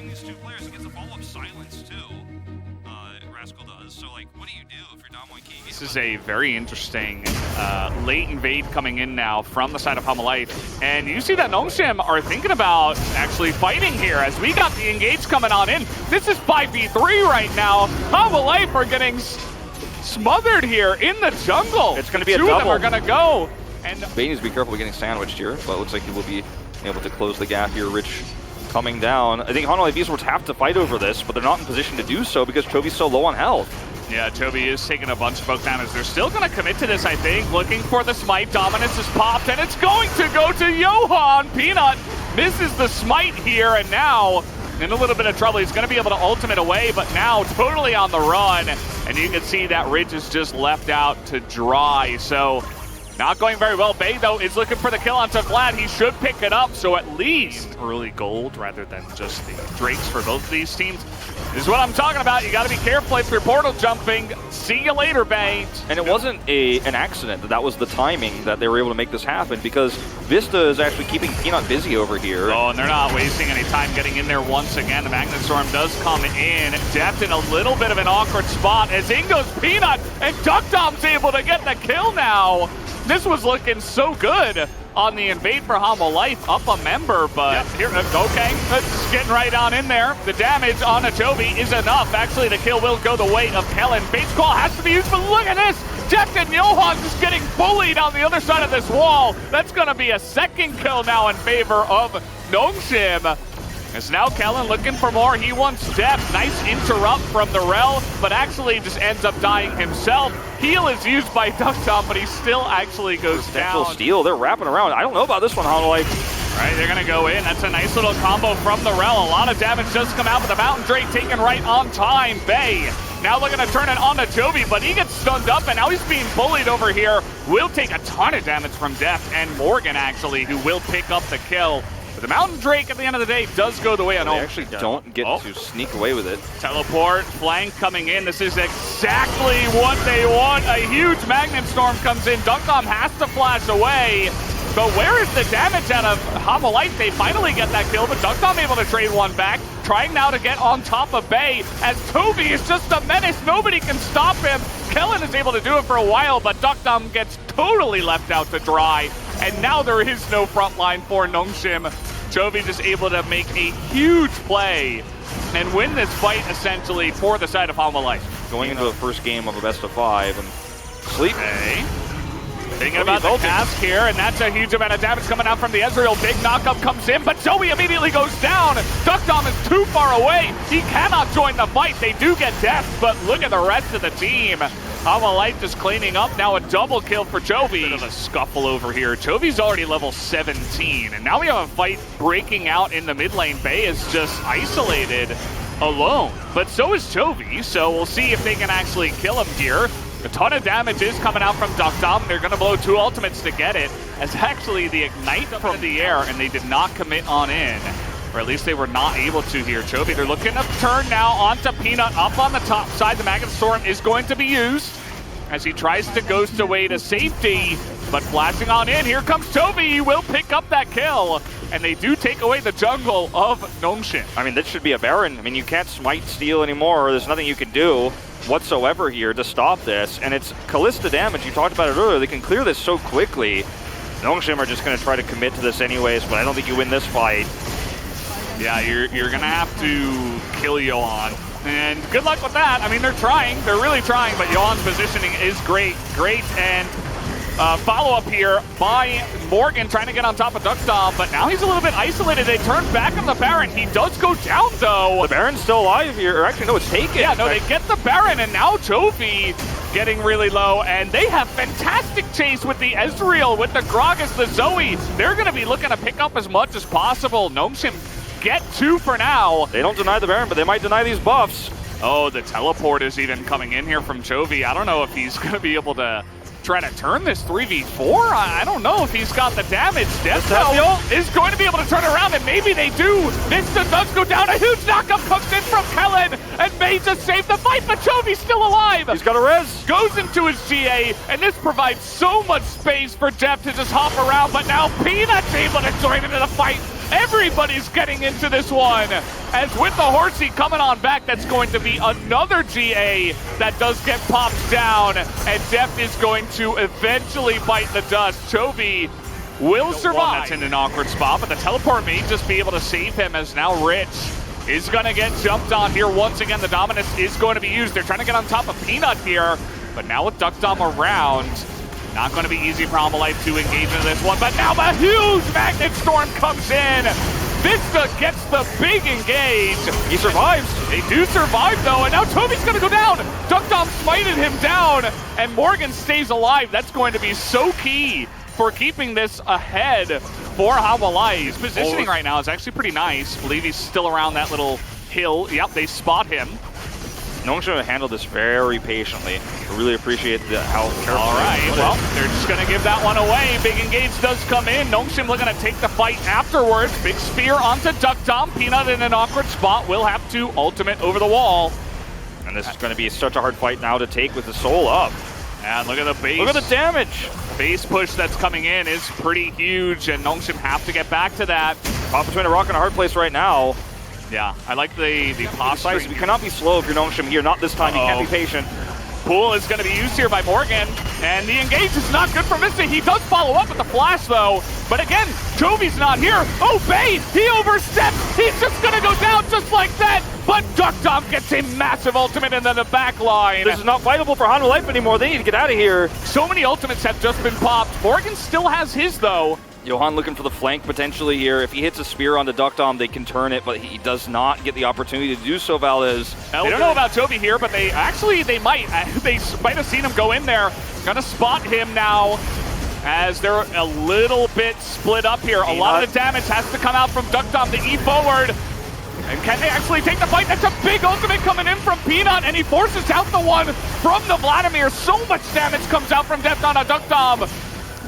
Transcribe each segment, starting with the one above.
these two players. He gets a follow-up silence too. Rascal does. So like, what do you do if you're down 1K? This is a very interesting late invade coming in now from the side of Homolife. And you see that Nongshim are thinking about actually fighting here as we got the engage coming on in. This is 5v3 right now. Homolife are getting smothered here in the jungle. It's going to be a double. Two of them are going to go. And Bay needs to be careful with getting sandwiched here, but it looks like he will be able to close the gap here. Rich coming down. I think Homolife Esports have to fight over this, but they're not in position to do so because Chovy's so low on health. Yeah, Chovy is taking a bunch of poke damage. They're still going to commit to this, I think. Looking for the smite. Dominance is popped, and it's going to go to Johan. Peanut misses the smite here, and now in a little bit of trouble. He's going to be able to ultimate away, but now totally on the run. And you can see that Ridge is just left out to dry. So not going very well. Bay, though, is looking for the kill on Vlad. He should pick it up, so at least early gold rather than just the Drakes for both of these teams. This is what I'm talking about. You got to be careful if you're portal jumping. See you later, Bay. And it wasn't an accident that was the timing that they were able to make this happen, because Vista is actually keeping Peanut busy over here. Oh, and they're not wasting any time getting in there once again. The Magnet Storm does come in. Deft in a little bit of an awkward spot as in goes Peanut, and Duckdom's able to get the kill now. This was looking so good on the invade for Homolife, up a member, but here, okay, just getting right on in there. The damage on a Chovy is enough. Actually, the kill will go the way of Kellen. Bates call has to be used, but look at this. Jeff and Johan just getting bullied on the other side of this wall. That's going to be a second kill now in favor of Nongshim. As now Kellen looking for more. He wants depth. Nice interrupt from the Rel, but actually just ends up dying himself. Heal is used by Duckdom, but he still actually goes down. Steal, they're wrapping around. I don't know about this one, Homolife. All right, they're going to go in. That's a nice little combo from the Rel. A lot of damage does come out, but the Mountain Drake taken right on time. Bay now looking to turn it on to Chovy, but he gets stunned up, and now he's being bullied over here. Will take a ton of damage from Deft and Morgan, actually, who will pick up the kill. But the Mountain Drake, at the end of the day, does go the way of They actually don't get to sneak away with it. Teleport, flank coming in. This is exactly what they want. A huge Magnet Storm comes in. Duckdom has to flash away. But where is the damage out of Homolife? They finally get that kill, but Duckdom able to trade one back. Trying now to get on top of Bay, as Toby is just a menace. Nobody can stop him. Kellen is able to do it for a while, but Duckdom gets totally left out to dry. And now there is no front line for Nongshim. Chovy just able to make a huge play and win this fight essentially for the side of Homolife. Going into the first game of a best of 5 and sleep. Okay. Thinking about the cask here, and that's a huge amount of damage coming out from the Ezreal. Big knockup comes in, but Joey immediately goes down. Duckdom is too far away. He cannot join the fight. They do get death, but look at the rest of the team. Homolife just cleaning up. Now a double kill for Chovy. Bit of a scuffle over here. Chovy's already level 17, and now we have a fight breaking out in the mid lane. Bay is just isolated alone, but so is Chovy, so we'll see if they can actually kill him here. A ton of damage is coming out from Duckdom. They're going to blow 2 ultimates to get it, as actually the Ignite from the air, and they did not commit on in. Or at least they were not able to here. Chovy, they're looking to turn now onto Peanut up on the top side. The Magnet Storm is going to be used as he tries to ghost away to safety, but flashing on in. Here comes Chovy. He will pick up that kill, and they do take away the jungle of Nongshim. I mean, this should be a Baron. I mean, you can't smite steal anymore. There's nothing you can do whatsoever here to stop this, and it's Kalista damage. You talked about it earlier. They can clear this so quickly. Nongshim are just going to try to commit to this anyways, but I don't think you win this fight. Yeah, you're going to have to kill Johan. And good luck with that. I mean, they're trying. They're really trying, but Johan's positioning is great. And follow-up here by Morgan trying to get on top of Duckdom, but now he's a little bit isolated. They turn back on the Baron. He does go down, though. The Baron's still alive here. Or actually, no, it's taken. Yeah, no, they get the Baron, and now Chovy getting really low, and they have fantastic chase with the Ezreal, with the Gragas, the Zoe. They're going to be looking to pick up as much as possible. Nongshim get 2 for now. They don't deny the Baron, but they might deny these buffs. Oh, the teleport is even coming in here from Chovy. I don't know if he's going to be able to try to turn this 3v4. I don't know if he's got the damage. Deathbell is going to be able to turn around, and maybe they do. Vista does go down. A huge knockup comes in from Kellen, and May just saved the fight, but Chovy's still alive. He's got a res. Goes into his GA, and this provides so much space for Jeff to just hop around, but now Peanut's able to join into the fight. Everybody's getting into this one. As with the horsey coming on back, that's going to be another GA that does get popped down. And Deft is going to eventually bite the dust. Chovy will survive. That's in an awkward spot, but the teleport may just be able to save him, as now Rich is going to get jumped on here. Once again, the dominance is going to be used. They're trying to get on top of Peanut here, but now with Duck Dom around, not going to be easy for Homalife to engage in this one, but now a huge Magnet Storm comes in. Vista gets the big engage. He survives. They do survive, though, and now Toby's going to go down. Duck Dom smited him down, and Morgan stays alive. That's going to be so key for keeping this ahead for Homalife. His positioning right now is actually pretty nice. I believe he's still around that little hill. Yep, they spot him. Nongshim handled this very patiently. I really appreciate how careful. All right, well, they're just going to give that one away. Big engage does come in. Nongshim looking to take the fight afterwards. Big spear onto Duck Dom. Peanut in an awkward spot will have to ultimate over the wall. And this is going to be such a hard fight now to take with the soul up. And look at the base. Look at the damage. Base push that's coming in is pretty huge, and Nongshim have to get back to that. Caught between a rock and a hard place right now. Yeah, I like the posture. You cannot be slow if you're Nongshim here. Not this time. You can't be patient. Pool is going to be used here by Morgan, and the engage is not good for Vista. He does follow up with the flash, though. But again, Jovi's not here. Oh, Bay, he oversteps. He's just going to go down just like that. But Duck Dom gets a massive ultimate into the back line. This is not fightable for Homalife anymore. They need to get out of here. So many ultimates have just been popped. Morgan still has his, though. Johan looking for the flank potentially here. If he hits a spear onto Duck Dom, they can turn it, but he does not get the opportunity to do so, Valdez. They don't know about Toby here, but they might. They might have seen him go in there. Gonna spot him now, as they're a little bit split up here. A lot of the damage has to come out from Duck Dom to E forward. And can they actually take the fight? That's a big ultimate coming in from Peanut, and he forces out the one from the Vladimir. So much damage comes out from Deft on a Duck Dom,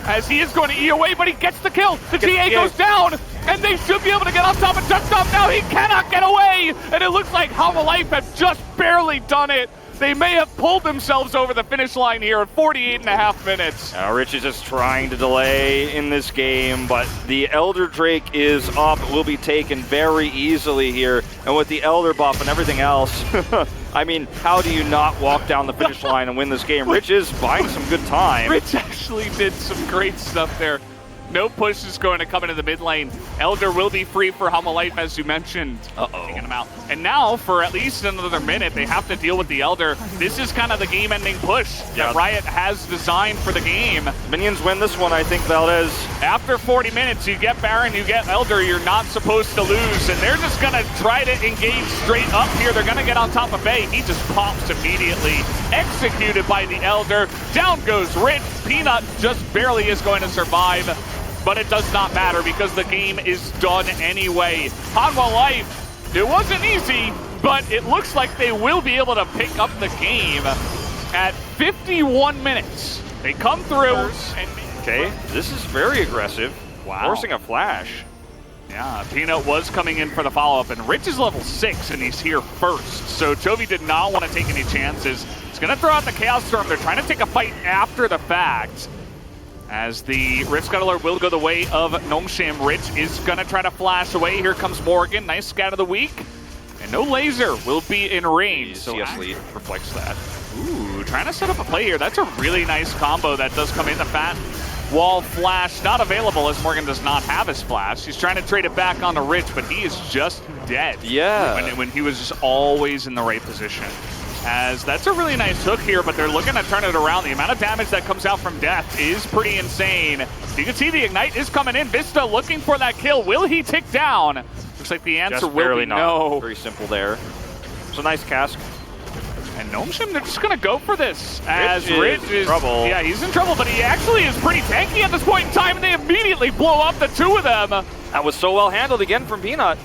as he is going to E away, but he gets the kill. The GA goes down, and they should be able to get on top of Duck Dom now. He cannot get away, and it looks like Homalife have just barely done it. They may have pulled themselves over the finish line here at 48.5 minutes. Rich is just trying to delay in this game, but the Elder Drake is up. It will be taken very easily here, and with the Elder buff and everything else, I mean, how do you not walk down the finish line and win this game? Rich is buying some good time. Rich actually did some great stuff there. No push is going to come into the mid lane. Elder will be free for Homalife, as you mentioned. Taking him out. And now, for at least another minute, they have to deal with the Elder. This is kind of the game-ending push that Riot has designed for the game. Minions win this one, I think, Valdez. After 40 minutes, you get Baron, you get Elder. You're not supposed to lose, and they're just going to try to engage straight up here. They're going to get on top of Bay. He just pops immediately. Executed by the Elder. Down goes Rich. Peanut just barely is going to survive. But it does not matter because the game is done anyway. Homalife, it wasn't easy, but it looks like they will be able to pick up the game at 51 minutes. They come through. Okay, this is very aggressive. Wow. Forcing a flash. Yeah, Peanut was coming in for the follow-up, and Rich is level 6, and he's here first. So Chovy did not want to take any chances. He's going to throw out the Chaos Storm. They're trying to take a fight after the fact, as the Rift Scuttler will go the way of Nongshim. Rich is going to try to flash away. Here comes Morgan. Nice scat of the week. And no laser will be in range. So CS lead reflects that. Ooh, trying to set up a play here. That's a really nice combo that does come in. The fat wall flash not available, as Morgan does not have his flash. He's trying to trade it back onto Rich, but he is just dead. Yeah. When he was just always in the right position. As that's a really nice hook here, but they're looking to turn it around. The amount of damage that comes out from Death is pretty insane. You can see the Ignite is coming in. Vista looking for that kill. Will he tick down? Looks like the answer will be no. Very simple there. It's a nice cask. And Nongshim, they're just going to go for this. As Rich is in trouble. Yeah, he's in trouble, but he actually is pretty tanky at this point in time, and they immediately blow up the two of them. That was so well handled again from Peanut.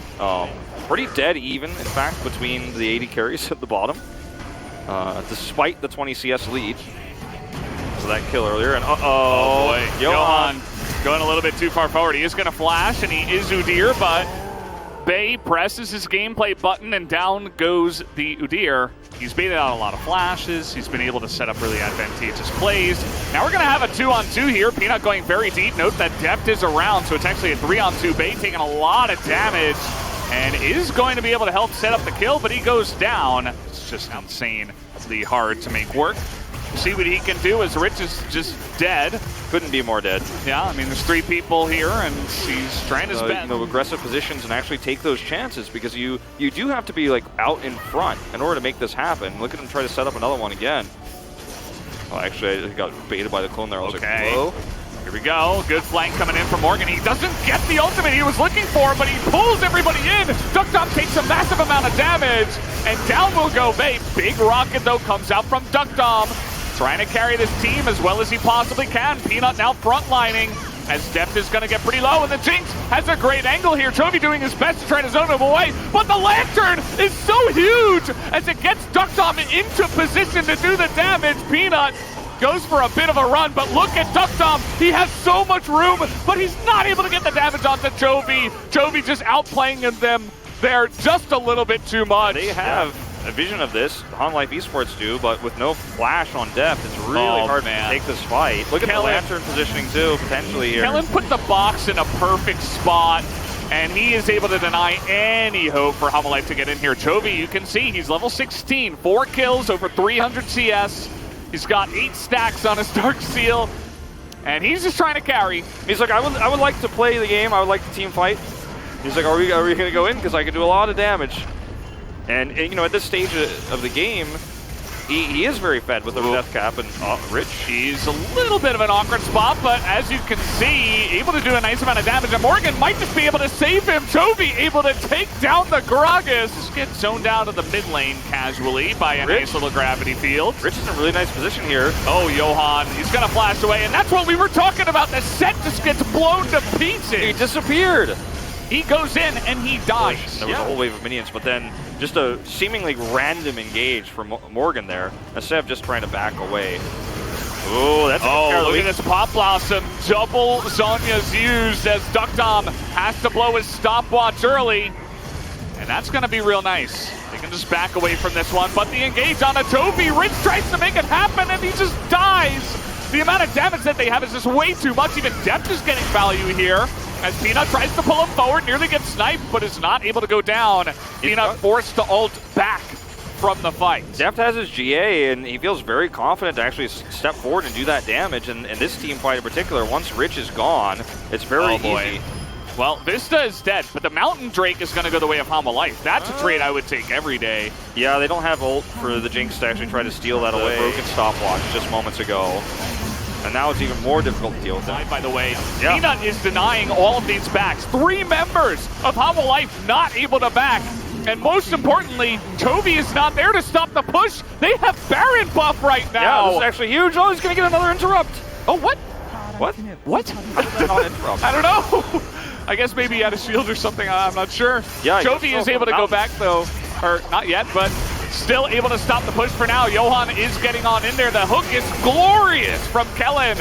Pretty dead even, in fact, between the AD carries at the bottom. Despite the 20 CS lead. So that kill earlier, and oh boy, Johan going a little bit too far forward. He is going to flash, and he is Udyr, but Bay presses his gameplay button, and down goes the Udyr. He's baited out a lot of flashes. He's been able to set up really advantageous plays. Now we're going to have a 2-on-2 here. Peanut going very deep. Note that Deft is around, so it's actually a 3-on-2 bait, taking a lot of damage, and is going to be able to help set up the kill, but he goes down. It's just insanely hard to make work. See what he can do as Rich is just dead. Couldn't be more dead. Yeah, I mean, there's 3 people here, and he's trying his best. Aggressive positions and actually take those chances, because you do have to be like out in front in order to make this happen. Look at him try to set up another one again. Oh, actually, I got baited by the clone there. I was like, whoa. Here we go. Good flank coming in from Morgan. He doesn't get the ultimate he was looking for, but he pulls everybody in. Duckdom takes a massive amount of damage, and down will go Bait. Big rocket, though, comes out from Duckdom, trying to carry this team as well as he possibly can. Peanut now frontlining, as Deft is going to get pretty low, and the Jinx has a great angle here. Chovy doing his best to try to zone him away, but the Lantern is so huge as it gets Duckdom into position to do the damage. Peanut goes for a bit of a run, but look at Duckdom. He has so much room, but he's not able to get the damage onto Chovy. Chovy just outplaying them there just a little bit too much. They have a vision of this, Han Life Esports do, but with no flash on Deft, it's really hard to take this fight. Look at the Lantern positioning too, potentially here. Kellen put the box in a perfect spot, and he is able to deny any hope for Life to get in here. Chovy, you can see, he's level 16, 4 kills, over 300 CS. He's got 8 stacks on his Dark Seal, and he's just trying to carry. He's like, I would like to play the game, I would like the team fight. He's like, are we going to go in? Because I can do a lot of damage. And you know, at this stage of the game, he is very fed with the death cap, and Rich. He's a little bit of an awkward spot, but as you can see, able to do a nice amount of damage, and Morgan might just be able to save him. Chovy able to take down the Gragas. Gets zoned out of the mid lane casually by a nice little gravity field. Rich is in a really nice position here. Oh, Johan, he's gonna flash away, and that's what we were talking about. The set just gets blown to pieces. He disappeared. He goes in and he dies. There was a whole wave of minions, but then just a seemingly random engage from Morgan there, instead of just trying to back away. Oh, that's look at this Pop Blossom. Double Zonya's used as Duckdom has to blow his stopwatch early. And that's going to be real nice. They can just back away from this one, but the engage on a Chovy. Rich tries to make it happen and he just dies. The amount of damage that they have is just way too much. Even Deft is getting value here, as Peanut tries to pull him forward, nearly gets sniped, but is not able to go down. Peanut forced to ult back from the fight. Deft has his GA, and he feels very confident to actually step forward and do that damage. And in this team fight in particular, once Rich is gone, it's very easy. Well, Vista is dead, but the Mountain Drake is going to go the way of Hama Life. That's a trade I would take every day. Yeah, they don't have ult for the Jinx to actually try to steal that away. Broken stopwatch just moments ago. And now it's even more difficult to deal with that. By the way, Peanut is denying all of these backs. 3 members of Hama Life not able to back. And most importantly, Chovy is not there to stop the push. They have Baron buff right now. Yeah, this is actually huge. Oh, he's going to get another interrupt. Oh, what? What? What? I don't know. I guess maybe he had a shield or something. I'm not sure. Yeah, Chovy is able to go back, though. Or not yet, but still able to stop the push for now. Johan is getting on in there. The hook is glorious from Kellen.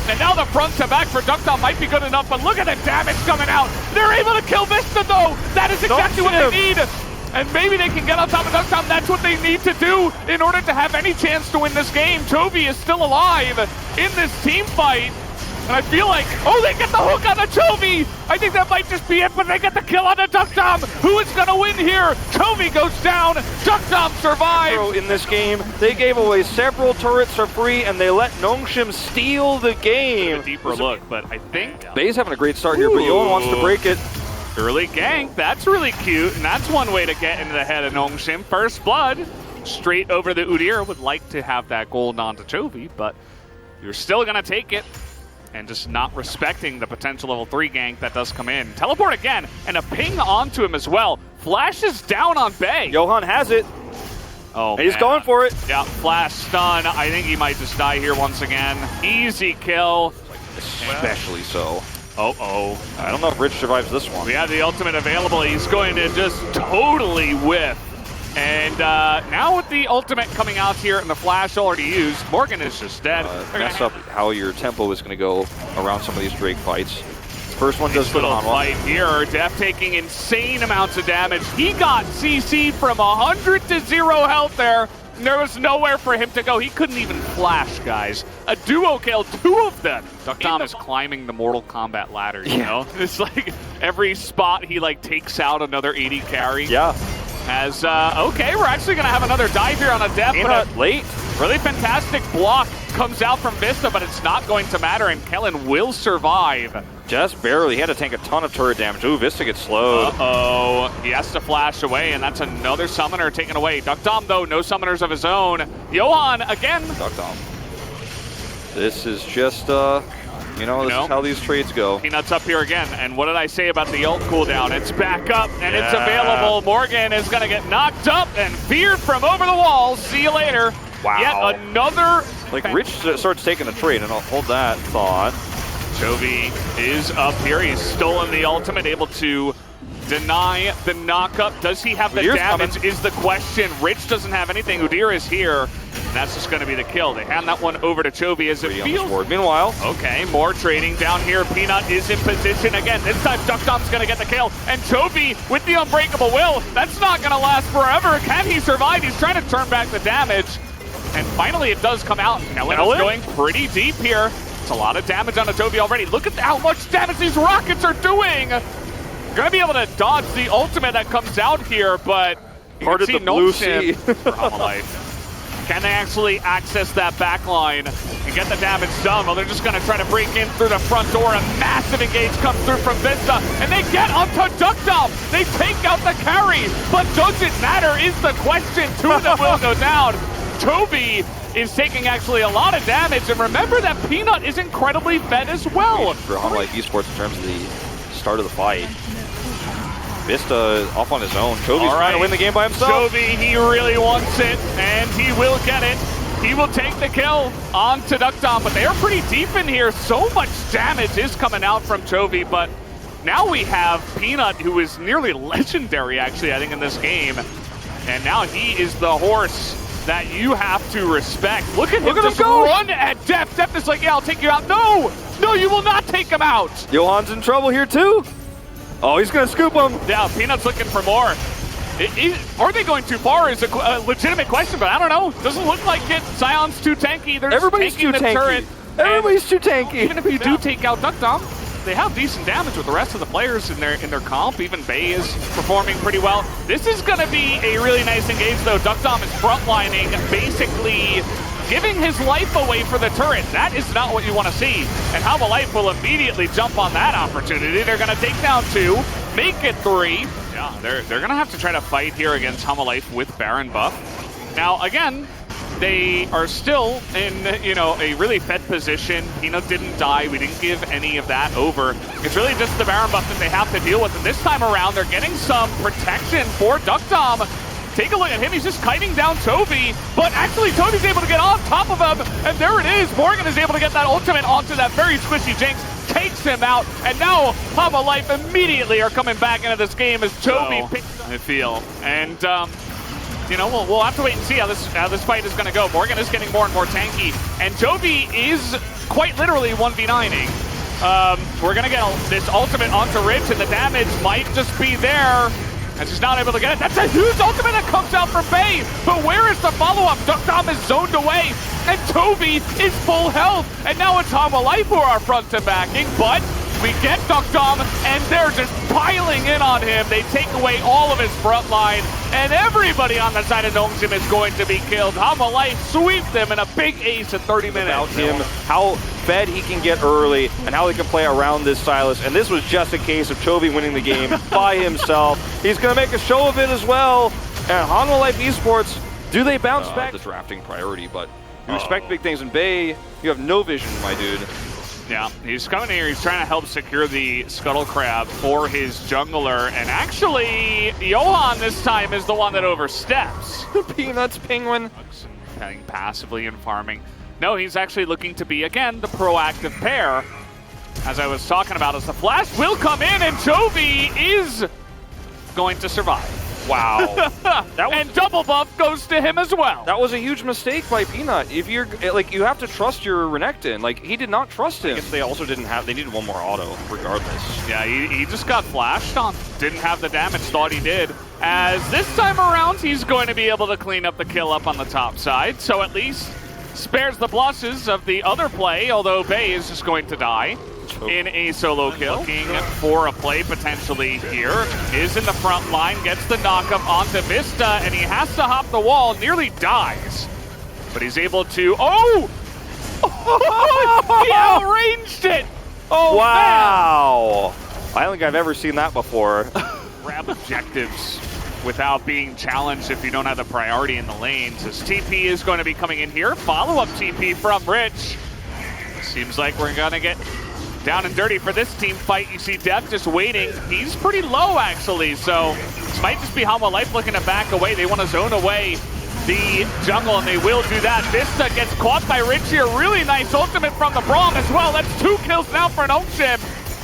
And now the front to back for Duckdom might be good enough, but look at the damage coming out. They're able to kill Vista, though. That is exactly what they need. And maybe they can get on top of Duckdom. That's what they need to do in order to have any chance to win this game. Chovy is still alive in this team fight. And I feel like, oh, they get the hook on the Chovy. I think that might just be it, but they get the kill on the Duckdom. Who is going to win here? Chovy goes down. Duckdom survives. In this game, they gave away several turrets for free, and they let Nongshim steal the game. A deeper look, but I think Bay's having a great start here, but Yohan wants to break it. Early gank. That's really cute, and that's one way to get into the head of Nongshim. First blood, straight over the Udyr. Would like to have that gold onto Chovy, but you're still going to take it. And just not respecting the potential level 3 gank that does come in. Teleport again, and a ping onto him as well. Flashes down on Bay. Johan has it. Oh, he's going for it. Yeah, flash stun. I think he might just die here once again. Easy kill. Especially so. Uh-oh. I don't know if Rich survives this one. We have the ultimate available. He's going to just totally whiff. And now with the ultimate coming out here and the flash already used, Morgan is just dead. Mess up how your tempo is going to go around some of these Drake fights. First one does little fight here. Deft taking insane amounts of damage. He got CC'd from 100 to 0 health there. There was nowhere for him to go. He couldn't even flash, guys. A duo kill, 2 of them. Duckdom is climbing the Mortal Kombat ladder, you know? It's like every spot he like takes out another 80 carry. Yeah. As, okay, we're actually going to have another dive here on a death. But late. Really fantastic block comes out from Vista, but it's not going to matter, and Kellen will survive. Just barely. He had to tank a ton of turret damage. Ooh, Vista gets slowed. Uh-oh. He has to flash away, and that's another summoner taken away. Duckdom, though, no summoners of his own. Johan, again. Duckdom. This is just, you know, this is how these trades go. Peanuts up here again, and what did I say about the ult cooldown? It's back up, and it's available. Morgan is going to get knocked up and feared from over the wall. See you later. Wow. Yet another... Like, Rich starts taking the trade, and I'll hold that thought. Chovy is up here. He's stolen the ultimate, able to deny the knockup. Does he have the damage is the question. Rich doesn't have anything. Udyr is here, and that's just going to be the kill. They hand that one over to Chovy as it feels. Meanwhile, okay, more trading down here. Peanut is in position again. This time, Duckdom's going to get the kill, and Chovy with the Unbreakable Will. That's not going to last forever. Can he survive? He's trying to turn back the damage, and finally it does come out. Kellen is going pretty deep here. It's a lot of damage on Chovy already. Look at how much damage these rockets are doing. Gonna be able to dodge the ultimate that comes out here, but you part can of see the blue Nongshim sea. for Homalife. Can they actually access that back line and get the damage done? Well, they're just gonna try to break in through the front door. A massive engage comes through from Vista, and they get onto Duckdom. They take out the carry, but does it matter is the question. 2 of them will go down. Chovy is taking actually a lot of damage, and remember that Peanut is incredibly fed as well. For Homalife Esports in terms of the start of the fight. Vista off on his own. Chovy's trying to win the game by himself. Chovy, he really wants it, and he will get it. He will take the kill onto Duckdom, but they are pretty deep in here. So much damage is coming out from Chovy, but now we have Peanut, who is nearly legendary, actually, I think, in this game. And now he is the horse that you have to respect. Look at him just run at Deft. Deft is like, yeah, I'll take you out. No! No, you will not take him out! Johan's in trouble here, too. Oh, he's going to scoop him. Yeah, Peanut's looking for more. Are they going too far is a legitimate question, but I don't know. Doesn't look like it. Sion's too tanky. They're Everybody's too the tanky. Turret. Everybody's too tanky. Even if you do take out Duckdom, they have decent damage with the rest of the players in their comp. Even Bay is performing pretty well. This is going to be a really nice engage, though. Duckdom is frontlining, basically giving his life away for the turret. That is not what you want to see. And Homalife will immediately jump on that opportunity. They're going to take down 2, make it 3. Yeah, they're going to have to try to fight here against Homalife with Baron buff. Now, again, they are still in, you know, a really fed position. Peanut didn't die. We didn't give any of that over. It's really just the Baron buff that they have to deal with. And this time around, they're getting some protection for Duckdom. Take a look at him. He's just kiting down Chovy, but actually Toby's able to get on top of him, and there it is. Morgan is able to get that ultimate onto that very squishy Jinx, takes him out, and now Homalife immediately are coming back into this game as Chovy picks up. I feel. And, you know, we'll have to wait and see how this fight is going to go. Morgan is getting more and more tanky, and Chovy is quite literally 1v9ing. We're going to get this ultimate onto Rich, and the damage might just be there. And she's not able to get it. That's a huge ultimate that comes out from Bay. But where is the follow-up? Duckdom is zoned away. And Chovy is full health. And now it's Homalife who are front to backing. But we get Duckdom, and they're just piling in on him. They take away all of his front line. And everybody on the side of Nongshim is going to be killed. Homalife sweeps them in a big ace in 30 minutes. About him, how fed he can get early, and how he can play around this Sylas. And this was just a case of Chovy winning the game by himself. He's going to make a show of it as well. And Homalife Esports, do they bounce back? The drafting priority, but you expect big things in Bay. You have no vision, my dude. Yeah, he's coming here. He's trying to help secure the Scuttle Crab for his jungler. And actually, Johan this time is the one that oversteps. The Peanuts Penguin. Heading passively and farming. No, he's actually looking to be, again, the proactive pair. As I was talking about, as the flash will come in, and Chovy is going to survive. Wow. And double buff goes to him as well. That was a huge mistake by Peanut. If you're like, you have to trust your Renekton. Like, he did not trust him. I guess they also didn't have. They needed one more auto, regardless. Yeah, he just got flashed on. Didn't have the damage. Thought he did. As this time around, he's going to be able to clean up the kill up on the top side. So at least spares the blushes of the other play. Although Bay is just going to die in a solo kill. Looking for a play potentially here. Is in the front line, gets the knockup onto Vista, and he has to hop the wall, nearly dies. But he's able to, oh! He outranged it! Oh, wow! Man. I don't think I've ever seen that before. Grab objectives without being challenged if you don't have the priority in the lanes. As TP is going to be coming in here. Follow-up TP from Rich. Seems like we're gonna get down and dirty for this team fight. You see Death just waiting. He's pretty low, actually, so this might just be Hanwha Life looking to back away. They want to zone away the jungle, and they will do that. Vista gets caught by Rich here. Really nice ultimate from the Braum as well. That's 2 kills now for Nongshim.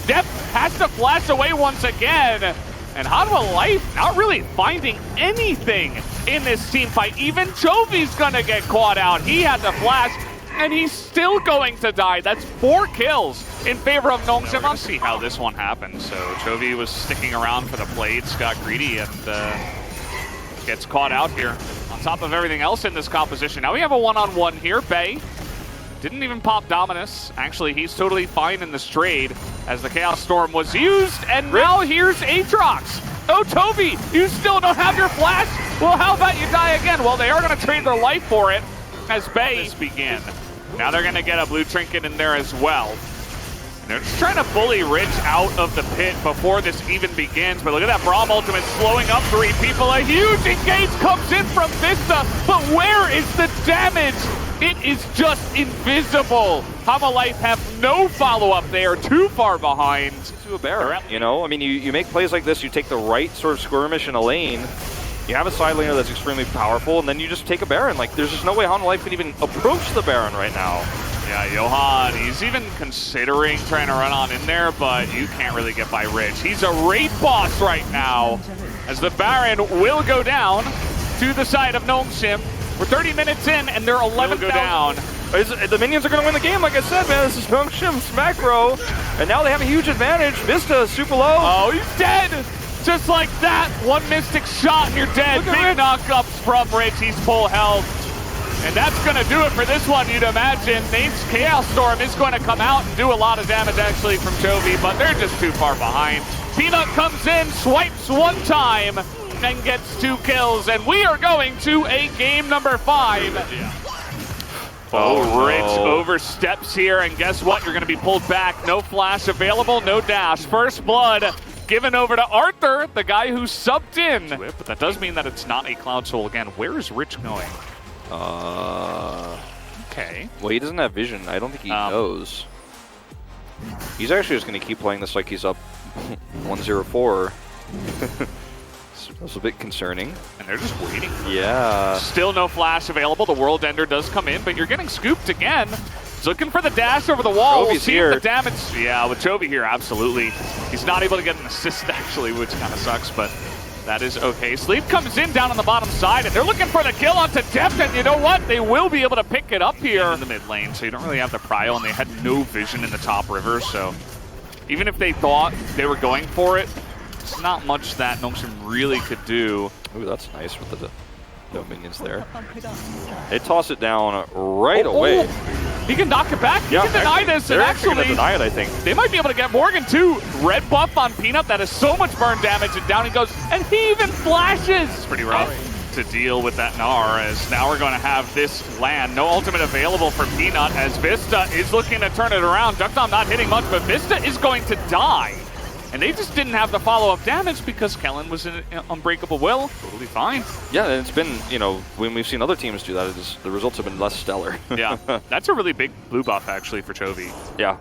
Death has to flash away once again. And Hanwha Life not really finding anything in this team fight. Even Chovy's gonna get caught out. He had to flash, and he's still going to die. That's 4 kills in favor of Nongshim. Let's see how this one happened. So Chovy was sticking around for the plates, got greedy, and gets caught out here. On top of everything else in this composition. Now we have a one-on-one here. Bay didn't even pop Dominus. Actually, he's totally fine in this trade as the Chaos Storm was used, and now here's Aatrox. Oh, Chovy, you still don't have your flash? Well, how about you die again? Well, they are going to trade their life for it as Bay begin. Now they're going to get a blue trinket in there as well. And they're just trying to bully Rich out of the pit before this even begins. But look at that Braum ultimate slowing up 3 people. A huge engage comes in from Vista, but where is the damage? It is just invisible. Hanwha Life have no follow-up. They are too far behind. To a Baron, you know? I mean, you make plays like this, you take the right sort of skirmish in a lane, you have a side laner that's extremely powerful, and then you just take a Baron. Like, there's just no way Hanwha Life can even approach the Baron right now. Yeah, Johan, he's even considering trying to run on in there, but you can't really get by Rich. He's a raid boss right now, as the Baron will go down to the side of Nongshim. We're 30 minutes in, and they're 11 down. The minions are going to win the game, like I said, man. This is Nongshim's macro, and now they have a huge advantage. Vista super low. Oh, he's dead! Just like that, 1 Mystic shot and you're dead. Big knockups from Rich, he's full health. And that's gonna do it for this one, you'd imagine. Nate's Chaos Storm is going to come out and do a lot of damage actually from Chovy, but they're just too far behind. Peanut comes in, swipes 1 time, and gets 2 kills, and we are going to a game number 5. Oh, Rich oversteps here, and guess what? You're gonna be pulled back. No flash available, no dash. First blood given over to Arthur, the guy who subbed in. But that does mean that it's not a Cloud Soul again. Where is Rich going? Okay. Well, he doesn't have vision. I don't think he knows. He's actually just going to keep playing this like he's up 1-0-4. That's a bit concerning. And they're just waiting. Yeah. Still no flash available. The World Ender does come in, but you're getting scooped again. He's looking for the dash over the wall. We'll see if the damage. Yeah, with Chovy here, absolutely. He's not able to get an assist, actually, which kind of sucks, but that is okay. Sleep comes in down on the bottom side, and they're looking for the kill onto Depth, and you know what? They will be able to pick it up here in the mid lane, so you don't really have the prio, and they had no vision in the top river, so even if they thought they were going for it, it's not much that Nongshim really could do. Ooh, that's nice with the no minions there. They toss it down right away. He can knock it back. He can deny this, and actually gonna deny it, I think. They might be able to get Morgan too. Red buff on Peanut, that is so much burn damage, and down he goes, and he even flashes. It's pretty rough to deal with that Gnar, as now we're going to have this land. No ultimate available for Peanut, as Vista is looking to turn it around. Duckdom not hitting much, but Vista is going to die. And they just didn't have the follow-up damage because Kellen was in Unbreakable Will. Totally fine. Yeah, and it's been, you know, when we've seen other teams do that, the results have been less stellar. Yeah, that's a really big blue buff, actually, for Chovy. Yeah.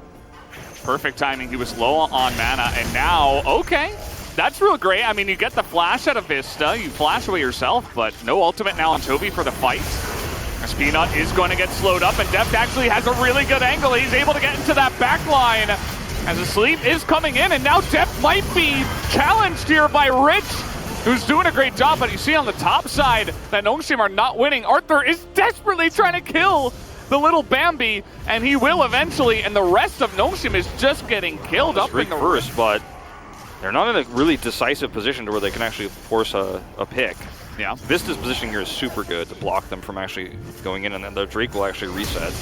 Perfect timing. He was low on mana, and now, okay. That's real great. I mean, you get the flash out of Vista. You flash away yourself, but no ultimate now on Chovy for the fight. As Peanut is going to get slowed up, and Deft actually has a really good angle. He's able to get into that back line. As the sleep is coming in, and now Deft might be challenged here by Rich. who's doing a great job, but you see on the top side that Nongshim are not winning. Arthur is desperately trying to kill the little Bambi, and he will eventually, and the rest of Nongshim is just getting killed up in the first, but they're not in a really decisive position to where they can actually force a pick. Yeah. Vista's position here is super good to block them from actually going in, and then the Drake will actually reset.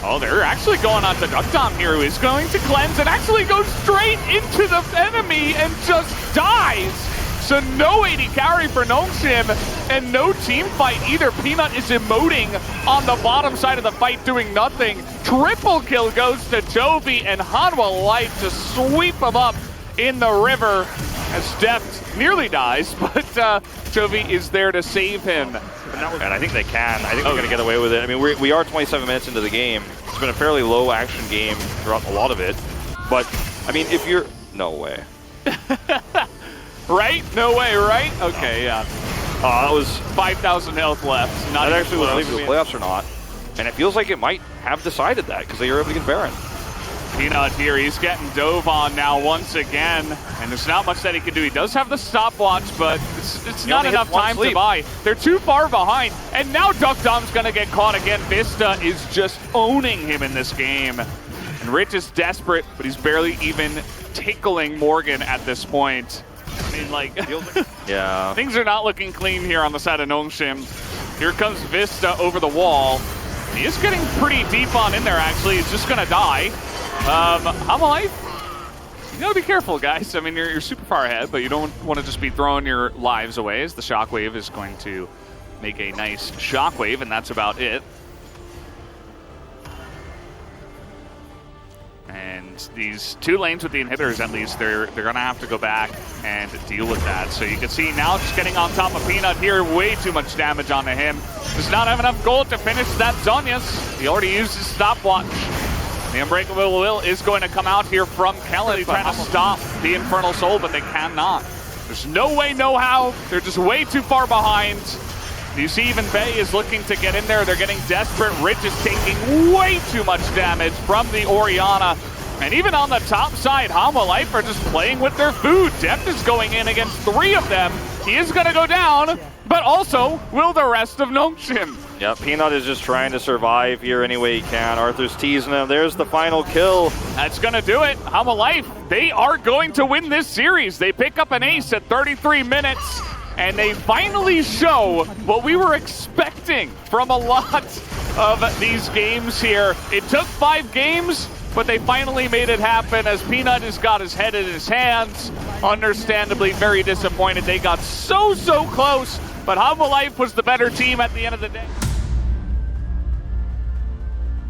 Oh, they're actually going on to Duckdom here, who is going to cleanse and actually goes straight into the enemy and just dies. So no AD carry for Nongshim and no team fight either. Peanut is emoting on the bottom side of the fight, doing nothing. Triple kill goes to Jovi, and Hanwha Light to sweep him up in the river as Deft nearly dies, but Jovi is there to save him. And I think they can. I think they're going to get away with it. I mean, we are 27 minutes into the game. It's been a fairly low action game throughout a lot of it. But, I mean, if you're... No way. Right? No way, right? Okay, yeah. That was 5,000 health left. Not that actually was leaving the playoffs or not. And it feels like it might have decided that because they were able to get Baron. Peanut here, he's getting dove on now once again, and there's not much that he can do. He does have the stopwatch, but it's not enough time to buy. They're too far behind, and now Duckdom's gonna get caught again. Vista is just owning him in this game. And Rich is desperate, but he's barely even tickling Morgan at this point. I mean, like, yeah, things are not looking clean here on the side of Nongshim. Here comes Vista over the wall. He is getting pretty deep on in there, actually. He's just gonna die. Hanwha Light, you gotta be careful, guys. I mean, you're super far ahead, but you don't want to just be throwing your lives away, as the shockwave is going to make a nice shockwave, and that's about it. And these two lanes with the inhibitors, at least, they're gonna have to go back and deal with that. So you can see now just getting on top of Peanut here, way too much damage onto him. Does not have enough gold to finish that Zhonya's. He already used his stopwatch. The Unbreakable Will is going to come out here from Kellen. He's trying to stop the Infernal Soul, but they cannot. There's no way, no how. They're just way too far behind. You see even Bay is looking to get in there. They're getting desperate. Rich is taking way too much damage from the Orianna. And even on the top side, Hanwha Light are just playing with their food. Deft is going in against 3 of them. He is going to go down, but also will the rest of Nongshim. Yeah, Peanut is just trying to survive here any way he can. Arthur's teasing him. There's the final kill. That's going to do it. Hanwha Light, they are going to win this series. They pick up an ace at 33 minutes, and they finally show what we were expecting from a lot of these games here. It took 5 games, but they finally made it happen as Peanut has got his head in his hands. Understandably very disappointed. They got so close, but Hanwha Light was the better team at the end of the day.